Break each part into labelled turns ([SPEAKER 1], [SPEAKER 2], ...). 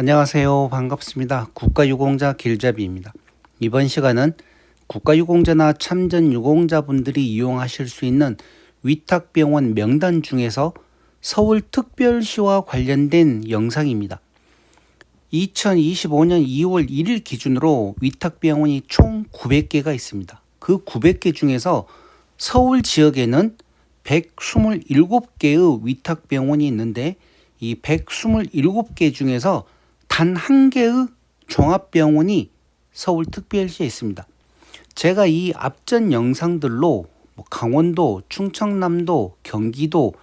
[SPEAKER 1] 안녕하세요. 반갑습니다. 국가유공자 길잡이입니다. 이번 시간은 국가유공자나 참전유공자분들이 이용하실 수 있는 위탁병원 명단 중에서 서울특별시와 관련된 영상입니다. 2025년 2월 1일 기준으로 위탁병원이 총 900개가 있습니다. 그 900개 중에서 서울 지역에는 127개의 위탁병원이 있는데 이 127개 중에서 단 한 개의 종합병원이 서울특별시에 있습니다. 제가 이 앞전 영상들로 강원도, 충청남도, 경기도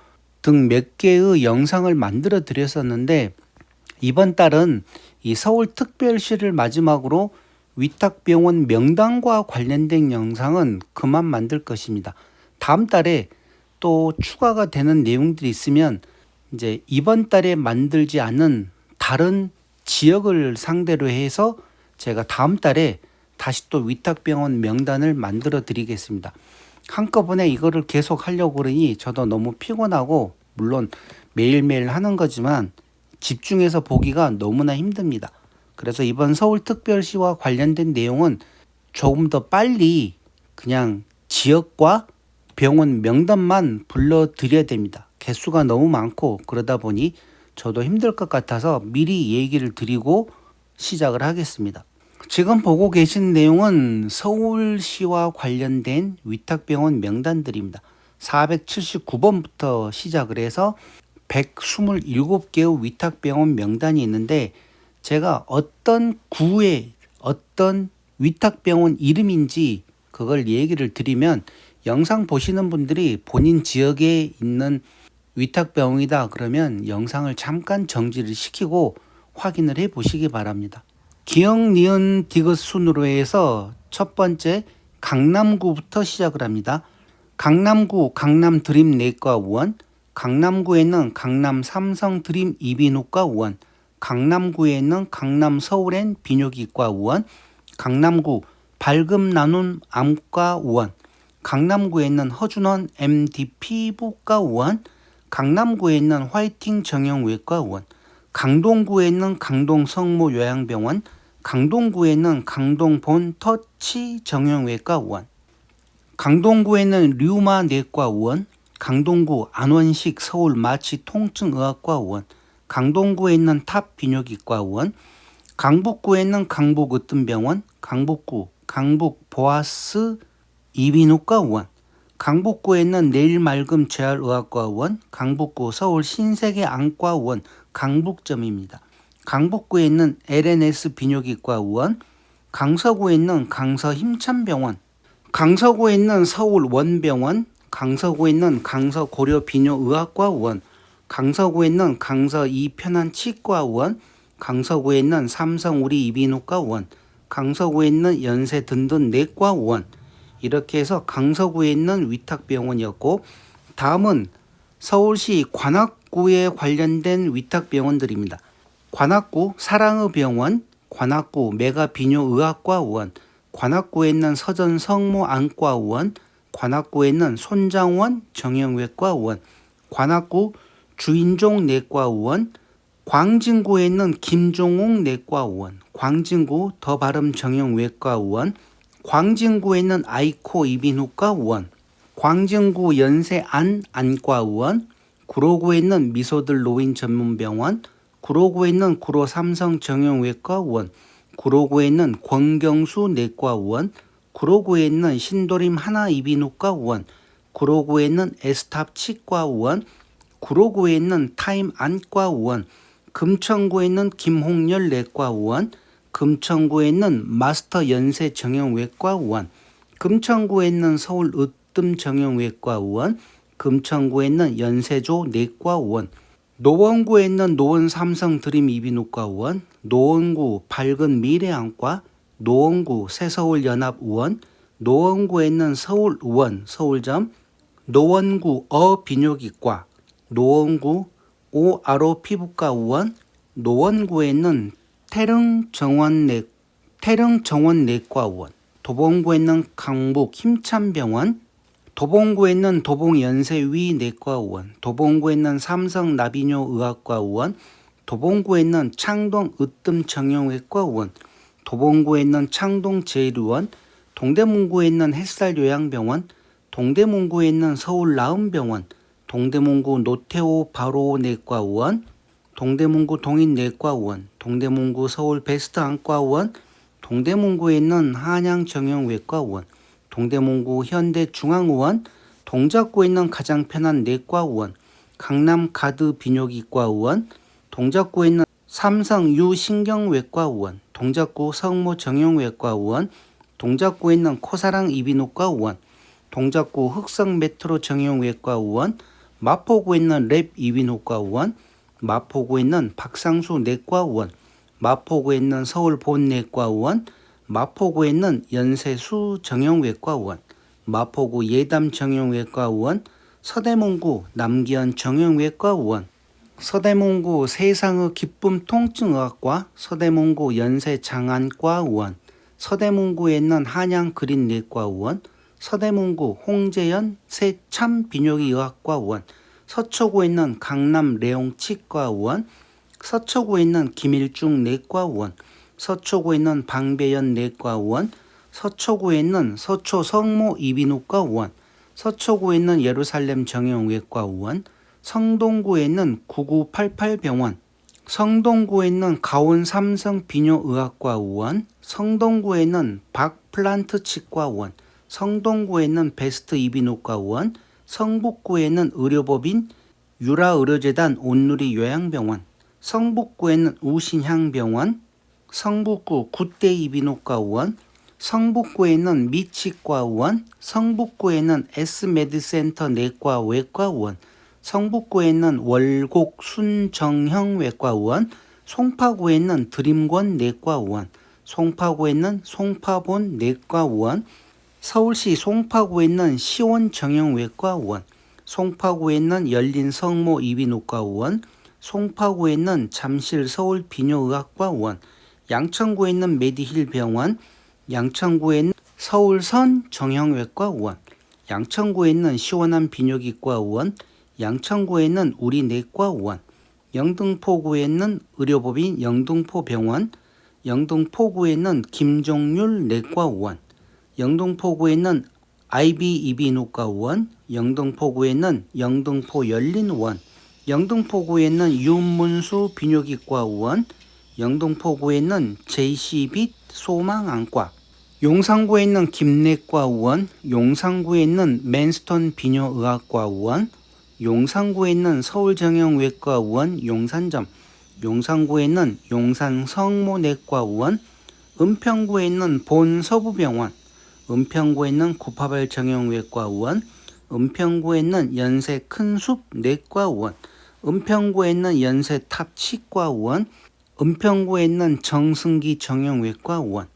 [SPEAKER 1] 등 몇 개의 영상을 만들어 드렸었는데 이번 달은 이 서울특별시를 마지막으로 위탁병원 명단과 관련된 영상은 그만 만들 것입니다. 다음 달에 또 추가가 되는 내용들이 있으면 이제 이번 달에 만들지 않은 다른 지역을 상대로 해서 제가 다음 달에 다시 또 위탁병원 명단을 만들어 드리겠습니다. 한꺼번에 이거를 계속 하려고 그러니 저도 너무 피곤하고 물론 매일매일 하는 거지만 집중해서 보기가 너무나 힘듭니다. 그래서 이번 서울특별시와 관련된 내용은 조금 더 빨리 그냥 지역과 병원 명단만 불러드려야 됩니다. 개수가 너무 많고 그러다 보니 저도 힘들 것 같아서 미리 얘기를 드리고 시작을 하겠습니다. 지금 보고 계신 내용은 서울시와 관련된 위탁병원 명단들입니다. 479번부터 시작을 해서 127개의 위탁병원 명단이 있는데 제가 어떤 구에 어떤 위탁병원 이름인지 그걸 얘기를 드리면 영상 보시는 분들이 본인 지역에 있는 위탁병원이다 그러면 영상을 잠깐 정지를 시키고 확인을 해 보시기 바랍니다. 기억, 니은, 디귿 순으로 해서 첫 번째 강남구부터 시작을 합니다. 강남구 강남드림내과의원, 강남구에는 강남 삼성드림 이비인후과의원, 강남구에는 강남 서울엔 비뇨기과의원, 강남구 밝음 나눔 암과의원, 강남구에 있는 허준원 MD 피부과의원, 강남구에 있는 화이팅 정형외과의원, 강동구에 있는 강동 성모 요양병원, 강동구에 있는 강동 본 터치 정형외과의원, 강동구에 있는 류마 내과의원, 강동구 안원식 서울 마취 통증의학과의원, 강동구에 있는 탑 비뇨기과의원, 강북구에 있는 강북 으뜸병원, 강북구 강북 보아스 이비인후과의원, 강북구에 있는 내일맑음 재활의학과의원, 강북구 서울 신세계 안과의원 강북점입니다. 강북구에 있는 LNS 비뇨기과의원, 강서구에 있는 강서 힘찬병원, 강서구에 있는 서울 원병원, 강서구에 있는 강서 고려 비뇨의학과의원, 강서구에 있는 강서 이편한 치과의원, 강서구에 있는 삼성 우리 이비인후과의원, 강서구에 있는 연세 든든 내과의원, 이렇게 해서 강서구에 있는 위탁병원이었고 다음은 서울시 관악구에 관련된 위탁병원들입니다. 관악구 사랑의 병원, 관악구 메가비뇨의학과의원, 관악구에 있는 서전 성모 안과의원, 관악구에 있는 손장원 정형외과의원, 관악구 주인종 내과의원, 광진구에 있는 김종옥 내과의원, 광진구 더바름 정형외과의원, 광진구에 있는 아이코 이비인후과의원, 광진구 연세안 안과의원, 구로구에 있는 미소들 노인 전문병원, 구로구에 있는 구로 삼성 정형외과의원, 구로구에 있는 권경수 내과의원, 구로구에 있는 신도림 하나 이비인후과의원, 구로구에 있는 에스탑 치과의원, 구로구에 있는 타임 안과의원, 금천구에 있는 김홍열 내과의원, 금천구에 있는 마스터 연세 정형외과의원, 금천구에 있는 서울 으뜸 정형외과의원, 금천구에 있는 연세조 내과의원, 노원구에 있는 노원 삼성 드림 이비인후과의원, 노원구 밝은 미래안과, 노원구 새서울 연합의원, 노원구에 있는 서울의원 서울점, 노원구 어비뇨기과, 노원구 오아로 피부과의원, 노원구에 있는 태릉정원내과의원, 도봉구에 있는 강북 힘찬병원, 도봉구에 있는 도봉연세위 내과의원, 도봉구에 있는 삼성나비뇨 의학과의원, 도봉구에 있는 창동 으뜸정형외과의원, 도봉구에 있는 창동 제1의원, 동대문구에 있는 햇살요양병원, 동대문구에 있는 서울나은병원, 동대문구 노태우 바로내과의원, 동대문구 동인내과의원, 동대문구 서울베스트안과의원, 동대문구에 있는 한양정형외과의원, 동대문구 현대중앙의원, 동작구에 있는 가장 편한 내과의원, 강남 가드비뇨기과의원, 동작구에 있는 삼성 유신경외과의원, 동작구 성모정형외과의원, 동작구에 있는 코사랑 이비인후과의원, 동작구 흑성 메트로 정형외과의원, 마포구에 있는 랩 이비인후과의원, 마포구에 있는 박상수 내과의원, 마포구에 있는 서울 본내과의원, 마포구에 있는 연세수 정형외과의원, 마포구 예담 정형외과의원, 서대문구 남기현 정형외과의원, 서대문구 세상의 기쁨 통증의학과, 서대문구 연세장안과의원, 서대문구에 있는 한양 그린내과의원, 서대문구 홍재현 새참 비뇨기의학과의원, 서초구에 있는 강남 레옹치과의원, 서초구에 있는 김일중 내과의원, 서초구에 있는 방배연 내과의원, 서초구에 있는 서초 성모 이비인후과의원, 서초구에 있는 예루살렘 정형외과의원, 성동구에 있는 9988병원, 성동구에 있는 가온 삼성 비뇨의학과의원, 성동구에 있는 박플란트 치과의원, 성동구에 있는 베스트 이비인후과의원, 성북구에 있는 의료법인 유라의료재단 온누리 요양병원, 성북구에 있는 우신향병원, 성북구 굿대 이비인후과의원, 성북구에 있는 미치과의원, 성북구에 있는 S메드센터 내과 외과의원, 성북구에 있는 월곡 순정형 외과의원, 송파구에 있는 드림권 내과의원, 송파구에 있는 송파본 내과의원, 서울시 송파구에 있는 시원 정형외과의원, 송파구에 있는 열린 성모 이비인후과의원, 송파구에 있는 잠실 서울 비뇨의학과의원, 양천구에 있는 메디힐 병원, 양천구에 있는 서울선 정형외과의원, 양천구에 있는 시원한 비뇨기과의원, 양천구에 있는 우리내과의원, 영등포구에 있는 의료법인 영등포병원, 영등포구에 있는 김종률 내과의원, 영등포구에 있는 IB 이비인후과의원, 영등포구에 있는 영등포 열린의원, 영등포구에 있는 윤문수 비뇨기과의원, 영등포구에 있는 JC빛 소망안과, 용산구에 있는 김내과의원, 용산구에 있는 맨스턴 비뇨의학과의원, 용산구에 있는 서울정형외과의원 용산점, 용산구에 있는 용산성모내과의원, 은평구에 있는 본서부병원, 은평구에 있는 988 정형외과의원, 은평구에 있는 연세 큰숲 내과의원, 은평구에 있는 연세 탑치과의원, 은평구에 있는 정승기 정형외과의원,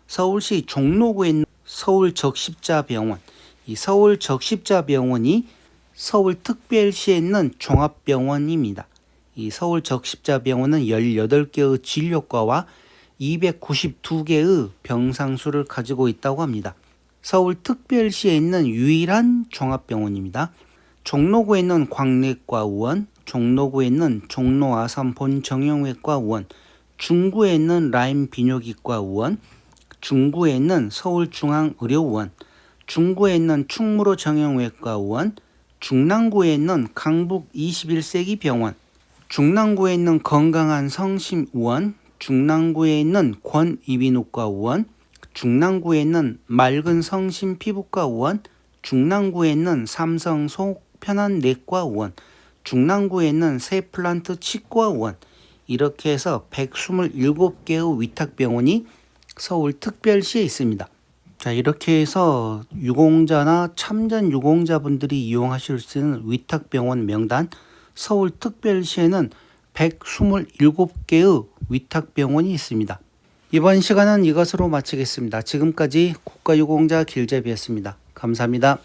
[SPEAKER 1] 서울시 종로구에 있는 서울적십자병원, 이 서울적십자병원이 서울특별시에 있는 종합병원입니다. 이 서울적십자병원은 18개의 진료과와 292개의 병상수를 가지고 있다고 합니다. 서울특별시에 있는 유일한 종합병원입니다. 종로구에 있는 광내과의원, 종로구에 있는 종로아산 본정형외과의원, 중구에 있는 라임 비뇨기과의원, 중구에 있는 서울중앙의료원, 중구에 있는 충무로 정형외과의원, 중랑구에 있는 강북 21세기 병원, 중랑구에 있는 건강한 성심의원, 중랑구에 있는 권이비인후과의원, 중랑구에 있는 맑은 성심 피부과의원, 중랑구에 있는 삼성 속편한내과의원, 중랑구에 있는 세플란트 치과의원, 이렇게 해서 127개의 위탁병원이 서울특별시에 있습니다. 자, 이렇게 해서 유공자나 참전 유공자분들이 이용하실 수 있는 위탁병원 명단, 서울특별시에는 127개의 위탁병원이 있습니다. 이번 시간은 이것으로 마치겠습니다. 지금까지 국가유공자 길잡이였습니다. 감사합니다.